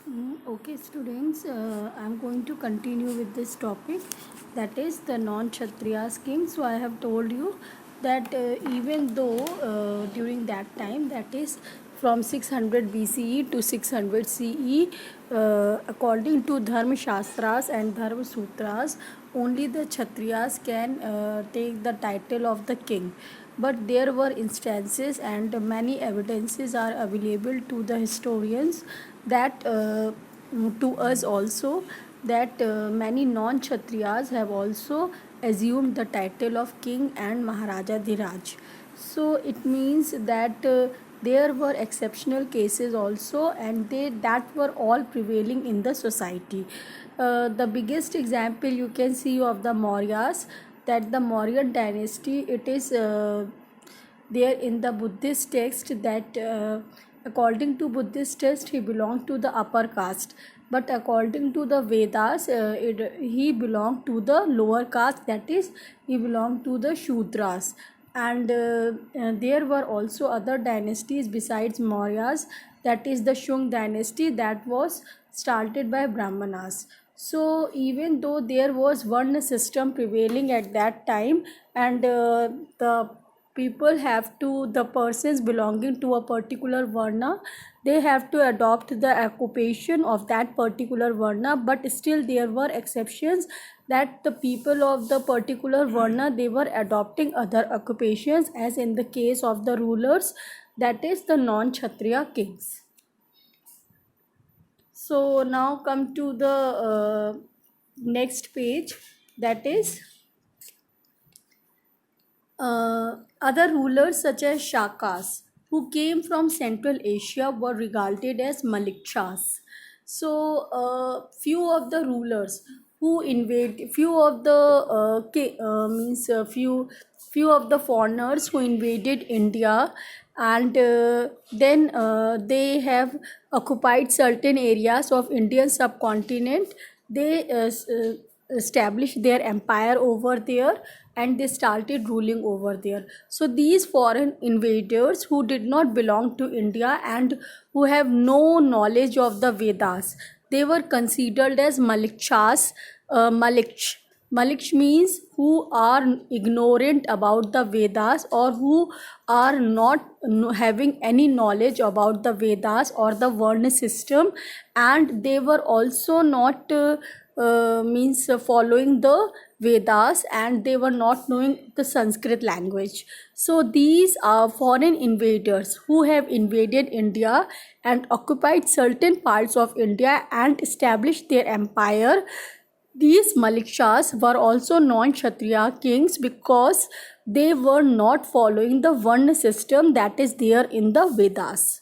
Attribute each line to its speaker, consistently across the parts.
Speaker 1: Okay, students, I'm going to continue with this topic, that is the non-Kshatriyas king. So I have told you that even though during that time, that is from 600 BCE to 600 CE, according to Dharma Shastras and Dharma Sutras, only the Kshatriyas can take the title of the king. But there were instances and many evidences are available to the historians that to us also, that many non-Kshatriyas have also assumed the title of king and Maharaja Dhiraj. So it means that there were exceptional cases also, and they that were all prevailing in the society. The biggest example you can see of the Mauryas, that the Mauryan dynasty, it is there in the Buddhist text that according to Buddhist text he belonged to the upper caste, but according to the Vedas he belonged to the lower caste, that is he belonged to the Shudras. And there were also other dynasties besides Mauryas, that is the Shung dynasty, that was started by Brahmanas. So even though there was one system prevailing at that time, and the people have to, the persons belonging to a particular varna, they have to adopt the occupation of that particular varna, but still there were exceptions, that the people of the particular varna, they were adopting other occupations, as in the case of the rulers, that is the non Kshatriya kings. So now come to the next page, that is other rulers such as Shakas who came from Central Asia were regarded as Malikshas. So few of the rulers who invade, few of the means few of the foreigners who invaded India, and then they have occupied certain areas of Indian subcontinent. They established their empire over there, and they started ruling over there. So these foreign invaders who did not belong to India and who have no knowledge of the Vedas, they were considered as Malikshas. Maliksh means who are ignorant about the Vedas, or who are not having any knowledge about the Vedas or the Varna system, and they were also not means following the Vedas, and they were not knowing the Sanskrit language. So these are foreign invaders who have invaded India and occupied certain parts of India and established their empire. These Malikshas were also non-Kshatriya kings because they were not following the Varna system that is there in the Vedas.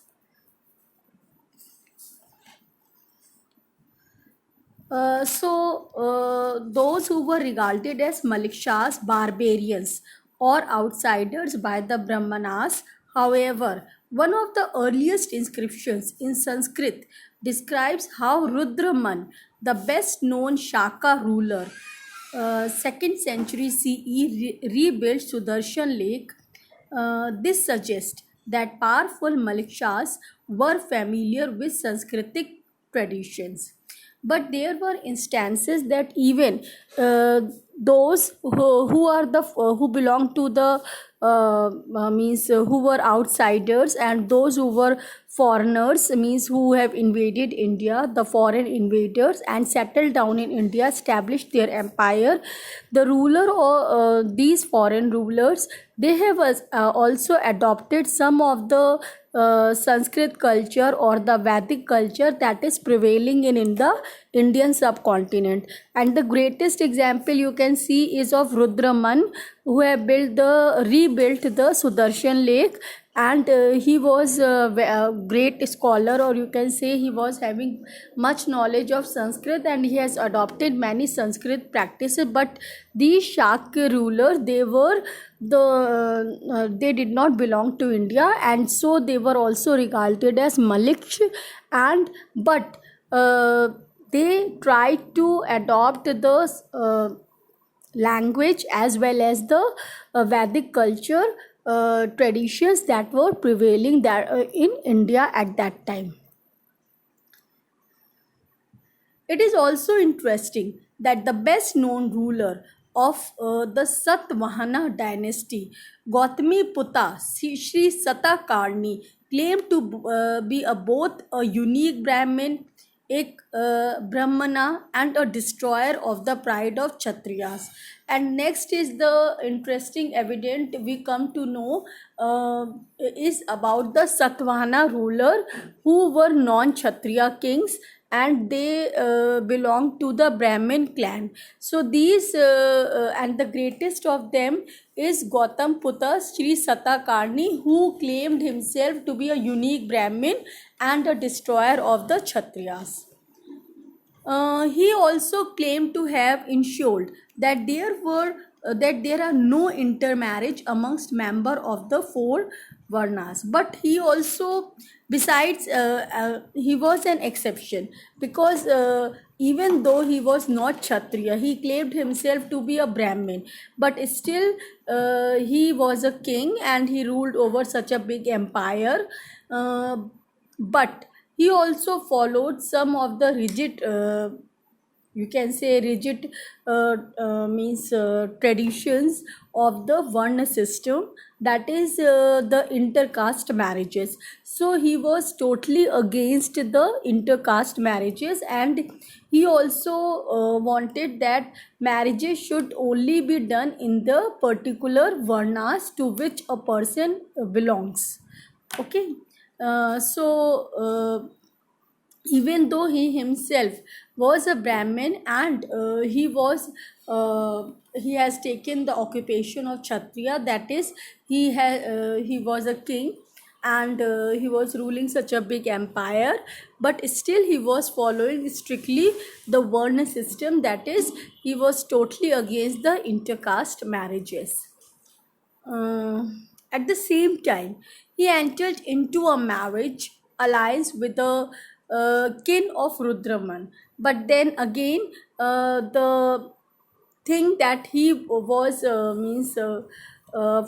Speaker 1: Those who were regarded as Malikshas, barbarians or outsiders by the Brahmanas. However, one of the earliest inscriptions in Sanskrit describes how Rudraman, the best known Shaka ruler, 2nd century CE, rebuilt Sudarshan Lake. This suggests that powerful Malikshas were familiar with Sanskritic traditions. But there were instances that even those who are the who belong to the means who were outsiders, and those who were foreigners, means who have invaded India, the foreign invaders, and settled down in India, established their empire. The ruler or these foreign rulers, they have also adopted some of the Sanskrit culture or the Vedic culture that is prevailing in the Indian subcontinent. And the greatest example you can see is of Rudraman, who have rebuilt the Sudarshan Lake, and he was a great scholar, or you can say he was having much knowledge of Sanskrit, and he has adopted many Sanskrit practices. But these Shakya rulers, they did not belong to India, and so they were also regarded as Maliksh, and but they tried to adopt the language as well as the Vedic culture traditions that were prevailing there in India at that time. It is also interesting that the best known ruler of the Satvahana dynasty, Gautami Putta Sri Satakarni, claimed to be both a unique Brahmin, a Brahmana, and a destroyer of the pride of Kshatriyas. And next is the interesting evidence we come to know is about the Satvahana ruler who were non-Kshatriya kings, and they belong to the Brahmin clan. So these and the greatest of them is Gautam Putta Sri Satakarni, who claimed himself to be a unique Brahmin and a destroyer of the Kshatriyas. He also claimed to have ensured that there are no intermarriage amongst member of the four varnas. But he also, besides, he was an exception because even though he was not Kshatriya, he claimed himself to be a Brahmin. But still, he was a king and he ruled over such a big empire. But he also followed some of the rigid you can say rigid means traditions of the Varna system, that is the intercaste marriages. So he was totally against the intercaste marriages, and he also wanted that marriages should only be done in the particular varnas to which a person belongs. Okay. Even though he himself was a Brahmin, and he has taken the occupation of Kshatriya, that is, he was a king, and he was ruling such a big empire, but still he was following strictly the Varna system, that is, he was totally against the intercaste marriages. Uh, at the same time, he entered into a marriage alliance with the kin of Rudraman. But then again, the thing that he was means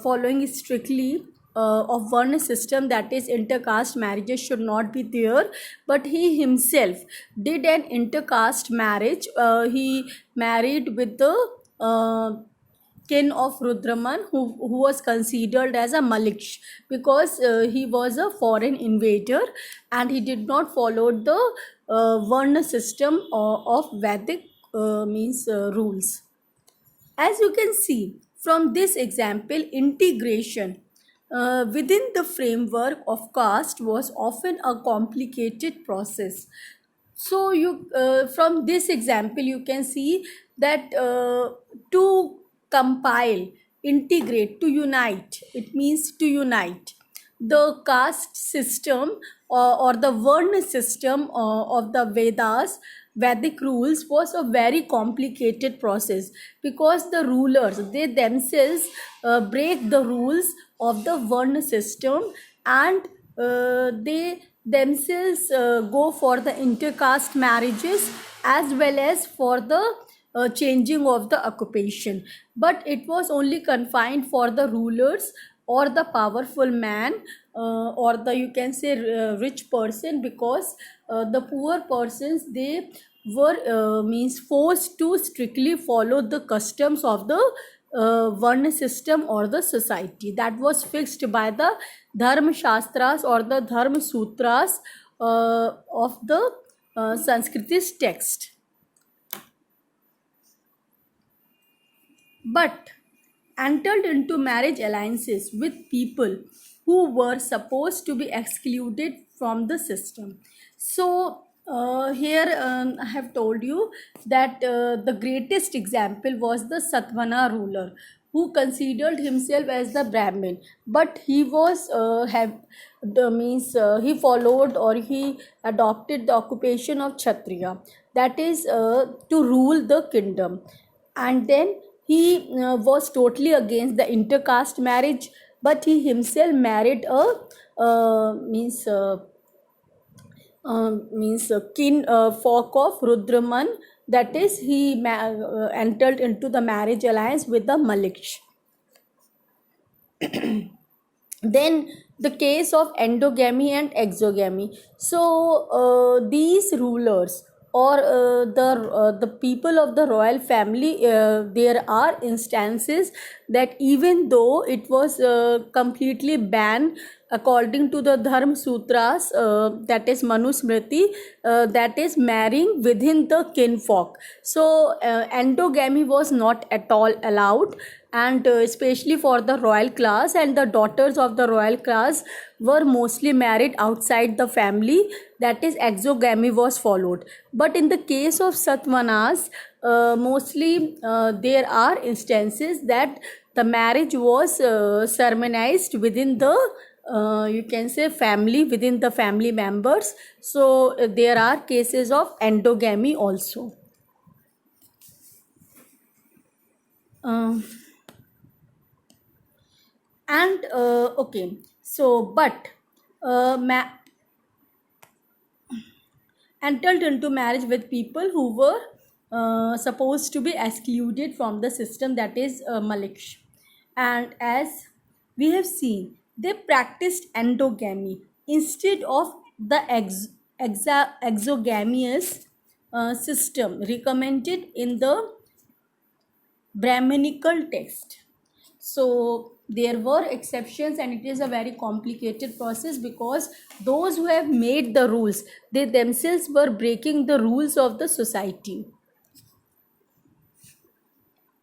Speaker 1: following strictly of Varna system, that is intercaste marriages should not be there, but he himself did an intercaste marriage. He married with the kin of Rudraman, who was considered as a Malik, because he was a foreign invader and he did not follow the Varna system of Vedic means rules. As you can see from this example, integration within the framework of caste was often a complicated process. So you from this example you can see that to compile, integrate, to unite, it means to unite the caste system or the Varna system of the Vedas, Vedic rules, was a very complicated process, because the rulers, they themselves break the rules of the Varna system, and they themselves go for the intercaste marriages as well as for the changing of the occupation. But it was only confined for the rulers or the powerful man, or the, you can say, rich person, because the poor persons, they were means forced to strictly follow the customs of the Varna system or the society that was fixed by the Dharma Shastras or the Dharma Sutras of the Sanskritist text. But entered into marriage alliances with people who were supposed to be excluded from the system. So here I have told you that the greatest example was the Satvana ruler, who considered himself as the Brahmin, but he was have the means he followed or he adopted the occupation of Kshatriya, that is to rule the kingdom. And then he was totally against the intercaste marriage, but he himself married a means kin folk of Rudraman, that is, he entered into the marriage alliance with the Maliks. Then the case of endogamy and exogamy. So these rulers or the people of the royal family, there are instances that even though it was completely banned according to the dharma sutras, that is manusmriti, that is marrying within the kinfolk. So endogamy was not at all allowed, and especially for the royal class, and the daughters of the royal class were mostly married outside the family, that is exogamy was followed. But in the case of satvanas, mostly there are instances that the marriage was sermonized within the, you can say, family, within the family members. So there are cases of endogamy also. Um, and okay, so but entered into marriage with people who were supposed to be excluded from the system, that is Maliks. And as we have seen, they practiced endogamy instead of the exogamous system recommended in the Brahminical text. So there were exceptions, and it is a very complicated process, because those who have made the rules, they themselves were breaking the rules of the society.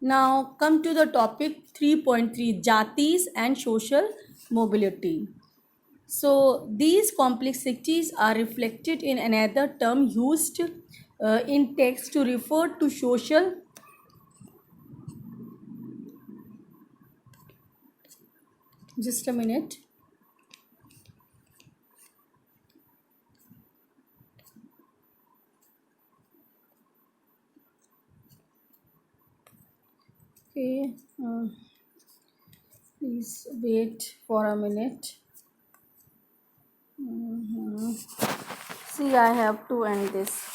Speaker 1: Now come to the topic 3.3, jatis and social mobility. So these complexities are reflected in another term used in text to refer to social. Just a minute. Okay, please wait for a minute. See, I have to end this.